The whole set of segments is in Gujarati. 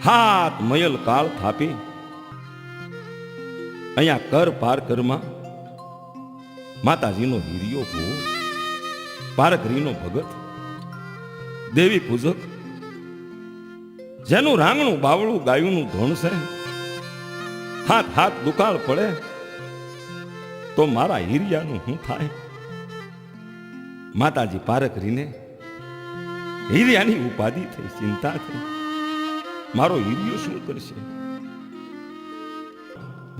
હાથ મયલ કાળ થાપી અહીંયા કર પાર કરમાં માતાજીનો હીરિયો ભૂ પારકરીનો ભગત દેવી પૂજક જેનું રાંગણું બાવળું ગાયુંનું ધોણ છે હાથ હાથ દુકાળ પડે તો મારા હીરિયાનું શું થાય? માતાજી પારકરીને હીરિયાની ઉપાધિ થઈ, ચિંતા થઈ, મારો હીરિયો શું કરશે?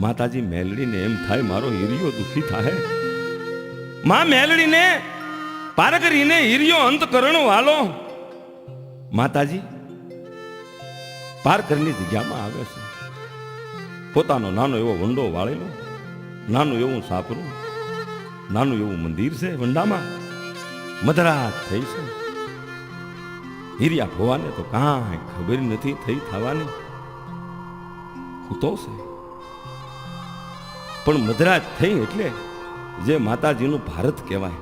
માતાજી મેલડીને એમ થાય મારો હીરિયો દુખી થાય. માં મેલડીને પારકરીને હીરિયો અંતકરણ વાલો માતાજી પારકરની જગ્યામાં આવે છે. પોતાનો નાનો એવો વંડો વાળેલો, નાનું એવું સાપરું, નાનું એવું મંદિર છે વંડામાં, મધરાત થઈ છે. હીરિયા ભવાને તો કાંઈ ખબર નથી થઈ થવાની, તો છે પણ મધરાત થઈ એટલે જે માતાજીનું ભારત કહેવાય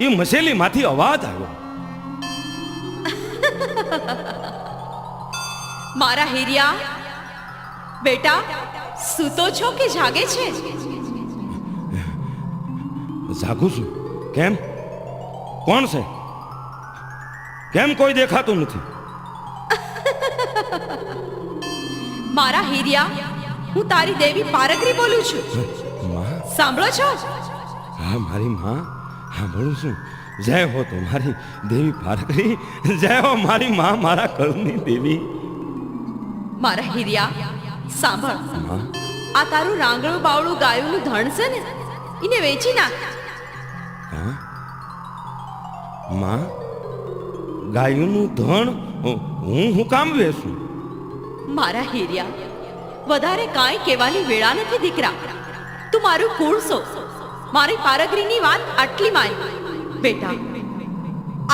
એ મસેલી માંથી અવાજ આવ્યો. મારા હીરિયા, બેટા સૂતો છો કે જાગે છે? જાગું છું. કેમ? કોણ છે? કેમ કોઈ દેખાતું નથી? મારા હીરિયા, હું તારી દેવી પારકરી બોલું છું. માં? સાંભળો છો? હા મારી માં, સાંભળું છું. જય હો તમારી દેવી પારકરી, જય હો મારી માં, મારા કળની દેવી. મારા હીરિયા સાંભળ, માં? આ તારું રાંગણું બાવળું ગાયુંનું ધણ છે ને, એને વેચી નાખ. હા માં, ગાયુંનું ધણ હું કામ વેચું? મારા હીરિયા, વધારે કાંઈ કહેવાની વેળા નથી દીકરા. તું મારું કુળ છો. મારી પારકરીની વાત આટલી માય. બેટા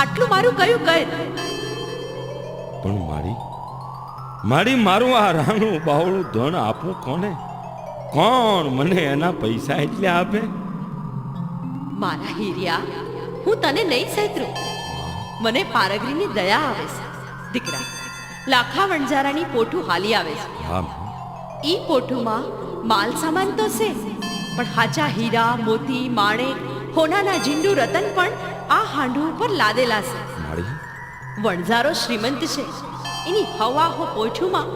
આટલું મારું કયું કર. પણ મારું આ રાણું બાવળું ધન આપું કોને? કોણ મને એના પૈસા એટલે આપે? મારા હીરિયા, હું તને નહીં સહેતરું. મને પારગરીની દયા આવે છે દીકરા. લાખા વણજારાની પોઠું હાલી આવે છે. હા, ઈ પોઠુમાં માલ સામાન તો છે, પણ હાચા હીરા, મોતી, માણેક, હોનાના ઝીંડુ રતન પણ આ હાંડુ ઉપર લાદેલા છે. મારી વણઝારો શ્રીમંત છે. એની હવા હો પોઠુમાં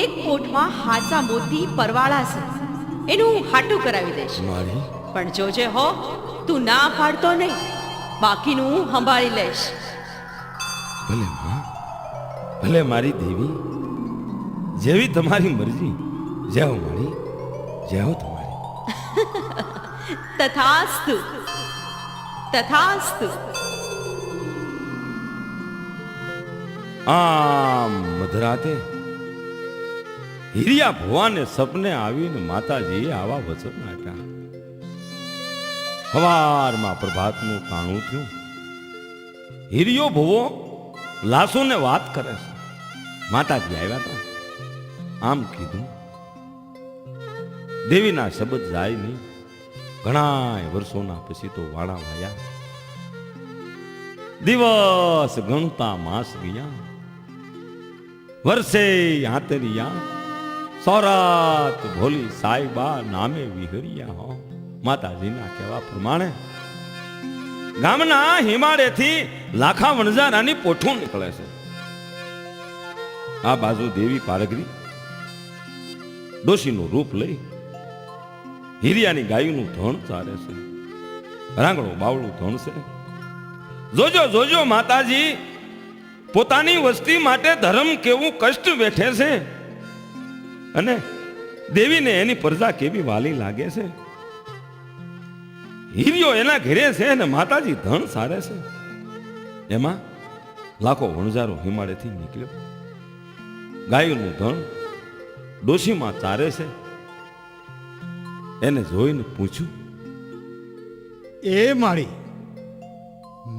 એક પોઠમાં હાચા મોતી પરવાળા છે. એનું હું હાટું કરાવી દઈશ. મારી પણ જોજે હો, તું ના પાડતો નહીં, બાકીનું હું સંભાળી લઈશ. ભલે માં, ભલે મારી દેવી, જેવી તમારી મરજી. જય હો મારી, જય હો તમારી. તથાસ્તુ, તથાસ્તુ. આમ મધરાતે હીરિયા ભવાને સપને આવીને માતાજીએ આવા વચન આપ્યા. સવારમાં પ્રભાતનું ટાણું થયું. હીરિયો ભવો લાસોને વાત કરે છે. માતાજી આવ્યા હતા. આમ કીધું. દેવીના શબ્દ જાય નહીં. ઘણા વર્ષોના પછી તો વાણા વાયા. દિવસ ગણતા માસ ગયા, વર્ષે આંતરિયા, સૌરાત ભોલી સાઈબા નામે વિહરિયા. હો માતાજીના કહેવા પ્રમાણે ગામના હિમાળેથી લાખા વણઝારાની પોઠું નીકળે છે. આ બાજુ દેવી પારગરી ડોશીનું રૂપ લઈ હીરિયાની ગાયુંનું ધણ ચારે છે. રાંગણું બાવળું ધણ છે. જોજો જોજો માતાજી પોતાની વસ્તી માટે ધર્મ કેવું કષ્ટ વેઠે છે, અને દેવીને એની પ્રજા કેવી વાલી લાગે છે. હીરિયો એના ઘરે છે અને માતાજી ધણ સારે છે. એમાં લાખો વણઝારો હિમાળેથી નીકળ્યો. ગાયુંનું ધણ ડોશીમાં ચારે છે. એને જોઈને પૂછ્યું, એ મારી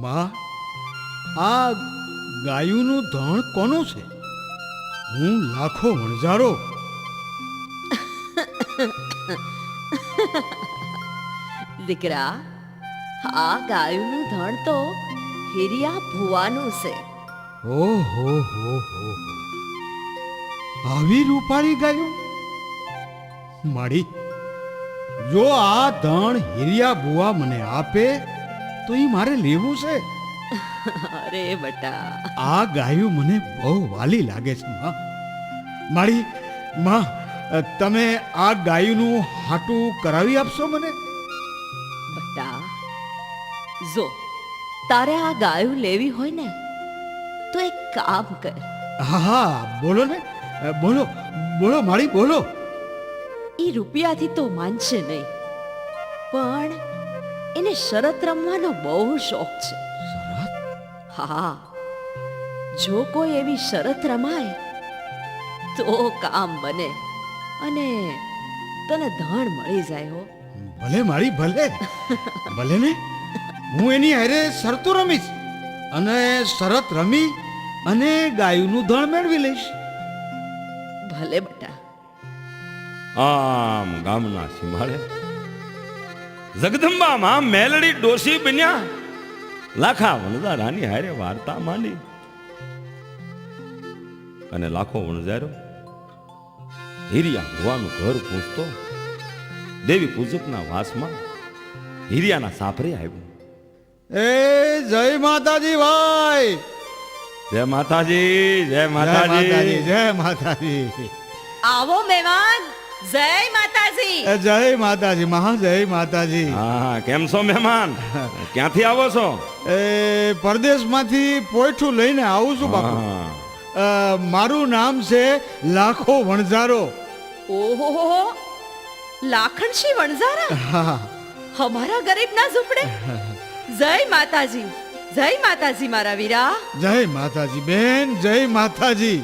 માં, આ ગાયુંનું ધણ કોનું છે? હું લાખો વણઝારો. દીકરા, આ ગાયુંનું ધણ તો હીરિયા ભુવાનું છે. ઓહો હો હો. આવી રૂપાળી ગાયું મારી, જો આ ધણ હીરિયા બુઆ મને આપે તો એ મારે લેવું છે. અરે બટા, આ ગાયું મને બહુ વાલી લાગે છે માં. મારી માં, તમે આ ગાયુંનું હાટું કરાવી આપશો મને? બટા જો તારે આ ગાયું લેવી હોય ને તો એક કામ કર. હા હા, બોલો ને, બોલો બોલો મારી, બોલો. ઈ રૂપિયાથી તો માનશે નહીં, પણ એને શરત રમવાનો બહુ શોખ છે. શરત? હા, જો કોઈ એવી શરત રમાય તો કામ બને અને તને ધણ મળી જાય હો. ભલે મારી, ભલે ભલે ને, હું એની હારે શરતો રમીશ અને શરત રમી અને ગાયુંનું ધણ મેળવી લઈશ. ભલે બટા. આમ ગામના સીમાડે જગદંબામાં મેલડી ડોશી બન્યા, લાખા વણઝારાની હારે વાર્તા માંડી અને લાખો વણઝારો હીરિયા ભુવાનું ઘર પૂછતો દેવી પૂજકના વાસમાં હીરિયાના સાપરે આવ્યું. એ જય માતાજી ભાઈ, જય માતાજી, જય જય માતાજી, માતાજી. જય માતાજી, આવો મહેમાન, જય માતાજી. જય માતાજી, મહા જય માતાજી. હા, કેમ છો મહેમાન? ક્યાંથી આવો છો? એ પરદેશમાંથી પોઈઠું લઈને આવું છું બાપુ. હા. મારું નામ છે લાખો વણઝારો. ઓહો, લાખણશી વણઝારા, હા, હમારા ગરીબના ઝૂંપડે. જય માતાજી, જય માતાજી મારા વીરા. જય માતાજી બેન, જય માતાજી.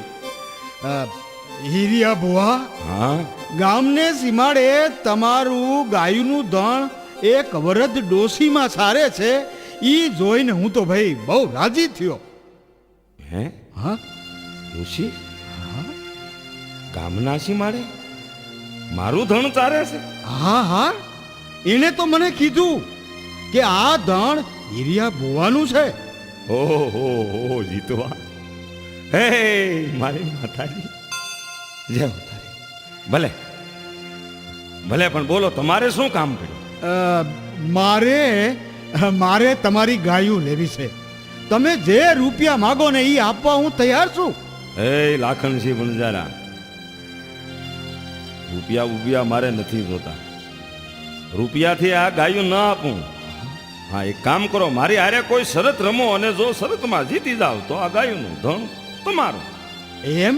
હીરિયા બુઆ, હા, ગામને સીમાડે તમારું ગાયુંનું ધણ એક વરદ ડોશીમાં સારે છે. ઈ જોઈને હું તો ભાઈ બહુ રાજી થયો. હે હા ડોશી? ગામના સીમાડે મારું ધણ ચારે છે? હા હા, એને તો મને કીધું કે આ ધણ હીરિયા બુવાનું છે. ઓહો હો જીતવા, હે મારી માતાજી, જય માતાજી. ભલે ભલે, પણ બોલો તમારે શું કામ કર્યું? મારે તમારી ગાયું લેવી છે. તમે જે રૂપિયા માગો ને એ આપવા હું તૈયાર છું. હે લાખણસિંહ વણઝારા, રૂપિયા ઉપિયા મારે નથી જોતા. રૂપિયાથી આ ગાયું ન આપું. હા, એક કામ કરો, મારી હારે કોઈ શરત રમો અને જો શરતમાં જીતી જાવ તો આ ગાયુંનું ધણ તમારું. એમ?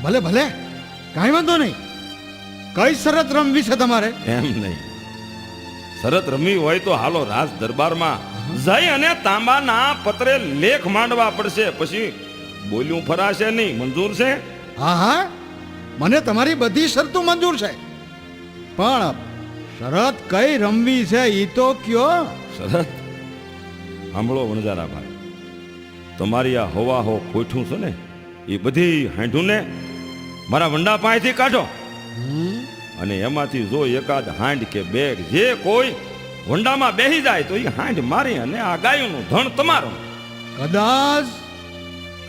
ભલે ભલે, કાંઈ વાંધો નહીં. કઈ શરત રમવી છે તમારે? એમ નહીં, શરત રમી હોય તો હાલો રાજ દરબારમાં જઈ અને તાંબાના પત્રે લેખ માંડવા પડશે, પછી બોલ્યું ફરાશે નહીં. મંજૂર છે? હા હા, મને તમારી બધી શરતો મંજૂર છે, પણ શરત કઈ રમવી છે એ તો કયો. શરત સાંભળો વણઝારા ભાઈ, તમારી આ હવા હો કોઠું છે ને એ બધી હાંઢુને મારા વંડા પાસેથી કાઢો અને એમાંથી જો એકાદ હાંડ કે બેગ જે કોઈ વંડામાં બેસી જાય તો એ હાંડ મારી અને આ ગાયુંનું ધણ તમારું.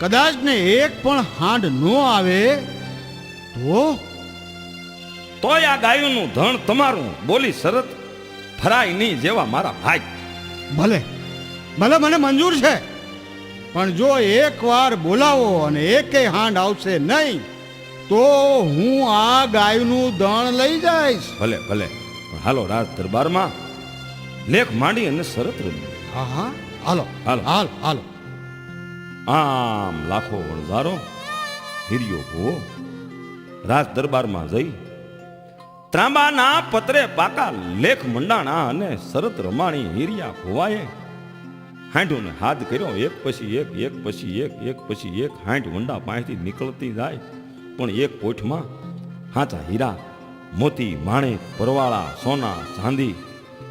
કદાચ ને એક પણ હાંડ નો આવે તોય આ ગાયુંનું ધણ તમારું. બોલી શરત ફરાય નહીં જેવા મારા ભાઈ. ભલે ભલે, મને મંજૂર છે, પણ જો એક વાર બોલાવો અને એકેય હાંડ આવશે નહીં તો હું આ ગાયનું ધણ લઈ જઈશ. ભલે ભલે, પણ હાલો રાજ દરબારમાં લેખ માંડી અને શરત રમી. હા હા, હાલો હાલો. હાલો હાલો. આમ લાખો વણઝારો હીરિયો ભુવો રાજ દરબારમાં જઈ ત્રાંબાના પત્રે પાકા લેખ મંડાણા અને શરત રમાણી હીરિયા ભુવાએ હાંઢુને હાથ કર્યો. એક પછી એક, એક પછી એક, એક પછી એક હાંઢ વંડા પાસેથી નીકળતી જાય, પણ એક કોઠમાં હાચા હીરા, મોતી, માણેક, પરવાળા, સોના, ચાંદી,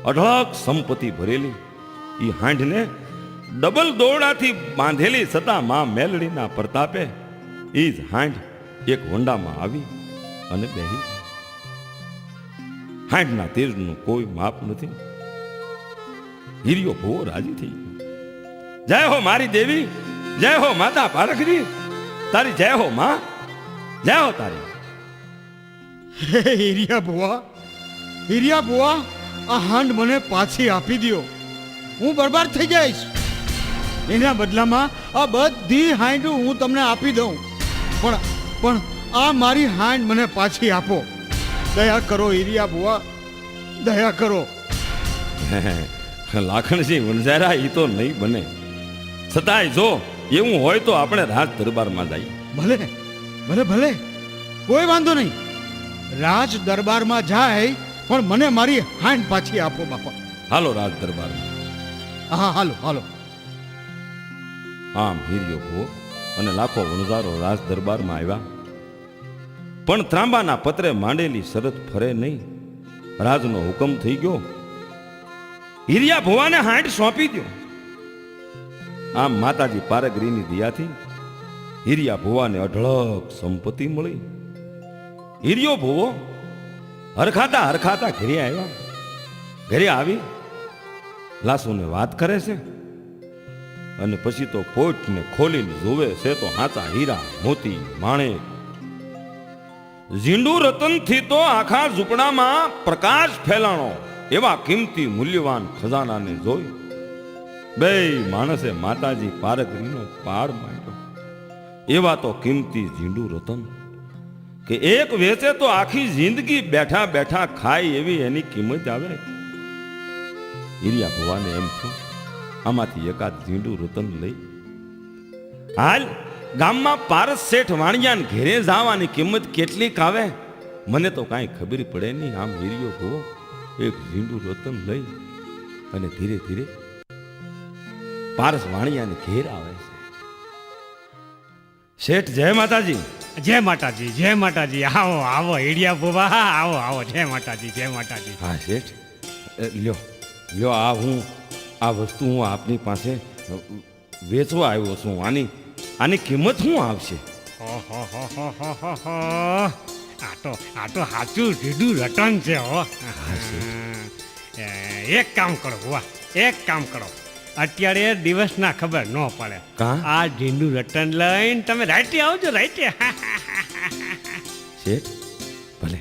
અઢળક સંપત્તિ ભરેલી એ હાંઢને ડબલ દોરડાથી બાંધેલી છતાં માં મેલડીના પ્રતાપે એ જ હાંઢ એક વંડામાં આવી અને બેહી. હાંઢના તેજનું કોઈ માપ નથી. હીરિયો ભુવો રાજી થઈ ગયો. જય હો મારી દેવી, જય હો માતા પારખરી, તારી જય હો માં. જાઓ તારે. હે હીરિયા બુઆ, આ હાંડ મને પાછી આપી દ્યો. હું બરબાદ થઈ જઈશ. એના બદલામાં આ બધી હાંડ હું તમને આપી દઉં, પણ આ મારી હાંડ મને પાછી આપો. દયા કરો હીરિયા બુઆ, દયા કરો. લાખણસિંહ વણઝારા એ તો નહીં બને. છતાંય જો એવું હોય તો આપણે રાજ દરબારમાં જઈએ. ભલે ભલે ભલે, કોઈ વાંધો નહીં. રાજ દરબારમાં જાય, પણ મને મારી હાંડ પાછી આપો બાપા. હાલો રાજ દરબારમાં. હા હાલો હાલો. આમ હીરિયો ભો અને લાખો વણઝારો રાજ દરબારમાં આવ્યા, પણ ત્રાંબાના પત્રે માંડેલી શરત ફરે નહીં. રાજનો હુકમ થઈ ગયો, હીરિયા ભુવાને હાંડ સોંપી દો. આમ માતાજી પારગરીની દયાથી હીરિયા ભુવાને અઢળક સંપત્તિ મળી. હીરિયો ભુવો હરખાતા હરખાતા ઘરે આવ્યા. ઘરે આવી લાસુને વાત કરે છે, અને પછી તો પોટને ખોલીને જોવે છે તો હાચા હીરા મોતી માણેક ઝીંડુ રતનથી તો આખા ઝૂંપડામાં પ્રકાશ ફેલાણો એવા કિંમતી મૂલ્યવાન ખજાનાને જોઈ બે માણસે માતાજી પારગરીનો પાડ માંડ્યો. એવા તો કિંમતી ઝીંડુ રતન કે એક વેચે તો આખી જિંદગી બેઠા બેઠા ખાય એવી એની કિંમત આવે. હીરિયા ભુવાને એમ થયું, આમાંથી એકાદ ઝીંડુ રતન લઈ હાલ ગામમાં પારસ શેઠ વાણિયાને ઘેરે જવાની કિંમત કેટલીક આવે મને તો કાંઈ ખબર પડે નહીં. આમ હીરિયો ભુવો એક ઝીંડુ રતન લઈ અને ધીરે ધીરે પારસ વાણિયાને ઘેર આવે છે. શેઠ જય માતાજી. જય માતાજી, જય માતાજી. આવો આવો હીડિયા બુવા, આવો આવો. જય માતાજી, જય માતાજી. હા શેઠ, લ્યો લ્યો, આ વસ્તુ હું આપની પાસે વેચવા આવ્યો છું. આની કિંમત શું આવશે? આ તો સાચું ઢીડું રટન છે હો. એક કામ કરો બુવા, એક કામ કરો. અત્યારે દિવસના ખબર ન પડે. કાં? આ ઢીંડું રટન લઈને તમે રાતે આવજો, રાતે. શેઠ ભલે,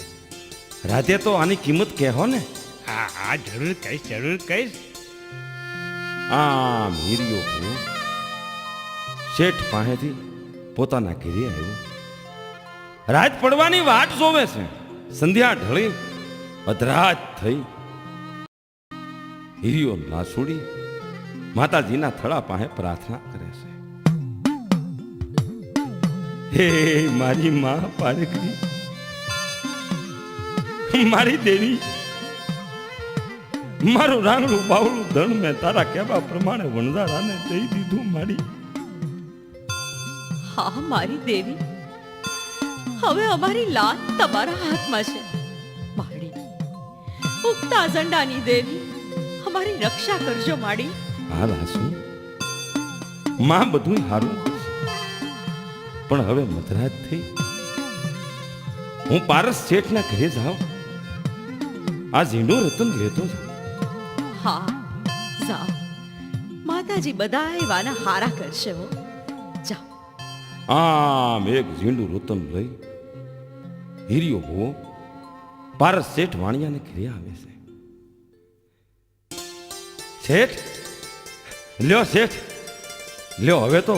રાતે તો આની કિંમત કહેવો ને. હા હા, જરૂર કહીશ, જરૂર કહીશ. આમ હીરિયો ભુવો શેઠ પાસેથી પોતાના ઘરે આવ્યો. રાત પડવાની વાટ જોવે છે. સંધ્યા ઢળી અધરાત થઈ. હીરિયો નાસુડી માતાજીના થડા પાસે પ્રાર્થના કરે છે. હે મારી માં પારગરી, મારી દેવી, મારું રાંગડું બાવળું ધન મેં તારા કહેવા પ્રમાણે વણઝારાને દઈ દીધું. મારી હા મારી દેવી, હવે અમારી લાત તમારા હાથમાં છે. માડી, ઉગતા ઝંડાની દેવી, અમારી રક્ષા કરજો માડી. હા રાસુ, માં બધું સારું કરશે, પણ હવે મધરાત થઈ. હું પારસ શેઠના ઘરે જાઉં, આ ઝીંડો રતન લેતો જાઉં. હા જાઓ, માતાજી બધા એવાના હારા કરશે હો. જાઓ. આમ એક ઝીંડું રતન લઈ હીરિયો ભુવો પારસ શેઠ વાણિયાને ઘરે આવે છે. શેઠ લ્યો, શેઠ લ્યો, હવે તો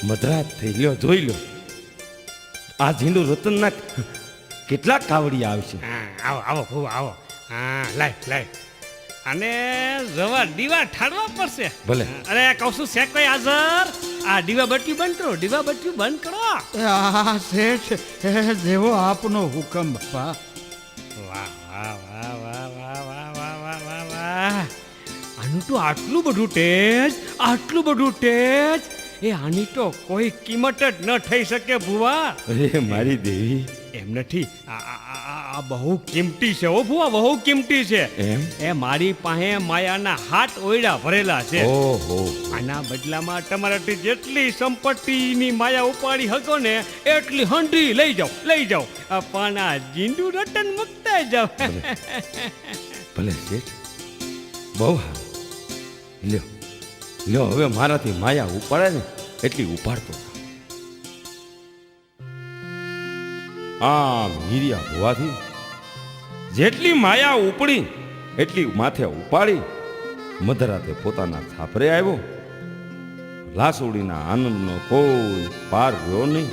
મધરાત થઈ. લ્યો, જોઈ લ્યો, આ ઝીંડું રતનના કેટલાક કાવડિયા આવશે. હા, આવો આવો ભૂ આવો. હા, લાય લાય. અને જવા દીવા ઠાડવા પડશે. ભલે. અરે કહું છું છે કોઈ હાજર? આ દીવા બત્તી બંધ કરો, દીવા બત્તી બંધ કરો. આ શેઠ, જેવો આપનો હુકમ બાપા. વાહ વાહ વાહ વાહ વાહ વાહ વાહ વાહ વાહ વાહ. આનું તો આટલું બધું તેજ, આટલું બધું તેજ. એ આની તો કોઈ કિંમત જ ન થઈ શકે ભુવા. અરે મારી દેવી, એમ નથી, આ બહુ કિંમતી છે ઓ ભુવા, બહુ કિંમતી છે. એમ? એ મારી પાસે માયાના હાથ ઓયડા ભરેલા છે. ઓહો, આના બદલામાં તમારાથી જેટલી સંપત્તિની માયા ઉપાડી શકો ને એટલી હંડી લઈ જાઓ, લઈ જાઓ. પણ આ જીંડુ રટન મુકતા જાઓ. ભલે શેઠ, બહુ સારું. લ્યો લ્યો, હવે મારાથી માયા ઉપાડે ને એટલી ઉપાડતો. આમ હીરિયા હોવાથી જેટલી માયા ઉપડી એટલી માથે ઉપાડી મધરાતે પોતાના છાપરે આવ્યો. લાસુડીના આનંદનો કોઈ પાર રહ્યો નહીં.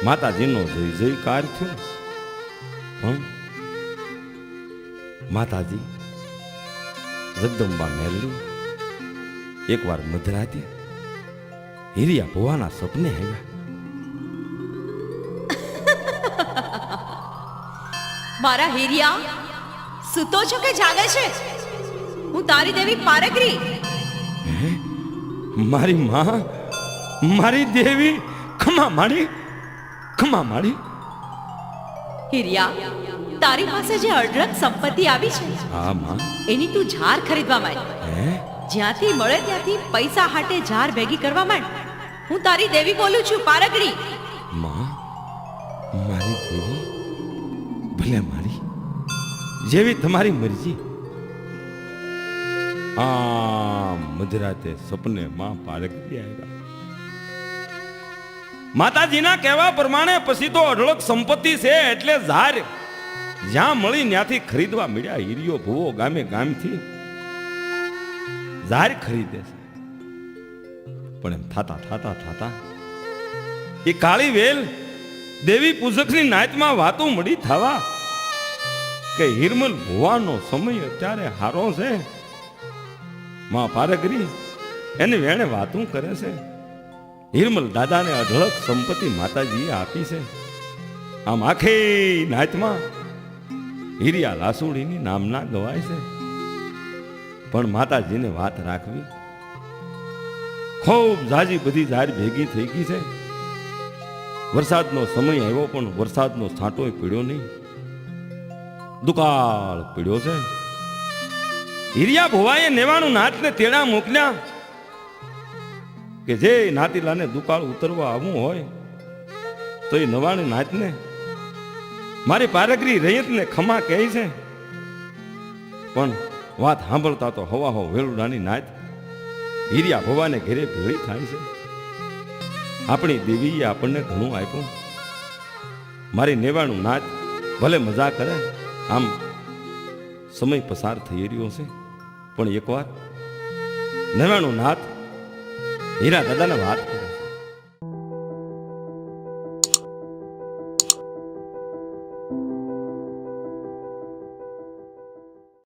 માતાજીનો જય જયકાર થયો. પણ માતાજી જગદંબા મેલડી એકવાર મધરાતે હીરિયા ભુવાના સપને આવ્યા. મારા હીરિયા, સૂતો છો કે જાગે છે? હું તારી દેવી પારગરી. મારી માં, મારી દેવી, ખમા માડી, ખમા માડી. હીરિયા, તારી પાસે જે અઢળક સંપત્તિ આવી છે હા માં. એની તું ઝાર ખરીદવા માંડ. હે જ્યાંથી મળે ત્યાંથી પૈસા હાટે ઝાર ભેગી કરવા માંડ. હું તારી દેવી બોલું છું, પારગડી. માં, મારી દેવી, ભલે મારી જેવી તમારી મરજી. આમ મધરાતે સપને માં પારગરી આવ્યા. માતાજીના કહેવા પ્રમાણે પછી તો અઢળક સંપત્તિ છે એટલે ઝાર જ્યાં મળી ત્યાંથી ખરીદવા મળ્યા. હીરિયો ભુવો ગામે ગામથી ઝાર ખરીદે છે. પણ એમ થાતા થાતા થાતા એ કાળી વેલ દેવી પૂજકની નાચમાં વાતો મળી થવા કે હિરમલ ભુવાનો સમય અત્યારે હારો છે. માં પારગરી એને વેણે વાતું કરે છે. હિરમલ દાદાને અઢળક સંપત્તિ માતાજીએ આપી છે. આમ આખી નાચમાં હીરિયા લાસુડીની નામના ગવાય છે. પણ માતાજીને વાત રાખવી. ખૂબ ઝાજી બધી ઝાર ભેગી થઈ ગઈ છે. વરસાદનો સમય આવ્યો પણ વરસાદનો છાંટોય પીડ્યો નહીં. દુકાળ પીડ્યો છે. હીરિયા ભુવાએ નેવાણું નાથને તેડા મોકલ્યા કે જે નાતીલાને દુકાળ ઉતરવા આવવું હોય તો એ નવાણી નાથને મારી પારગરી રૈયતને ખમા કહે છે. પણ વાત સાંભળતા તો હવા હો વેલુડાની નાચ હીરિયા ભુવાને ઘેરે ભેળી થાય છે. આપણી દેવીએ આપણને ઘણું આપ્યું. મારી નેવાણું નાચ ભલે મજા કરે, આમ સમય પસાર થઈ રહ્યો છે. પણ એકવાર નેવાણું નાથ હીરા દાદાને વાત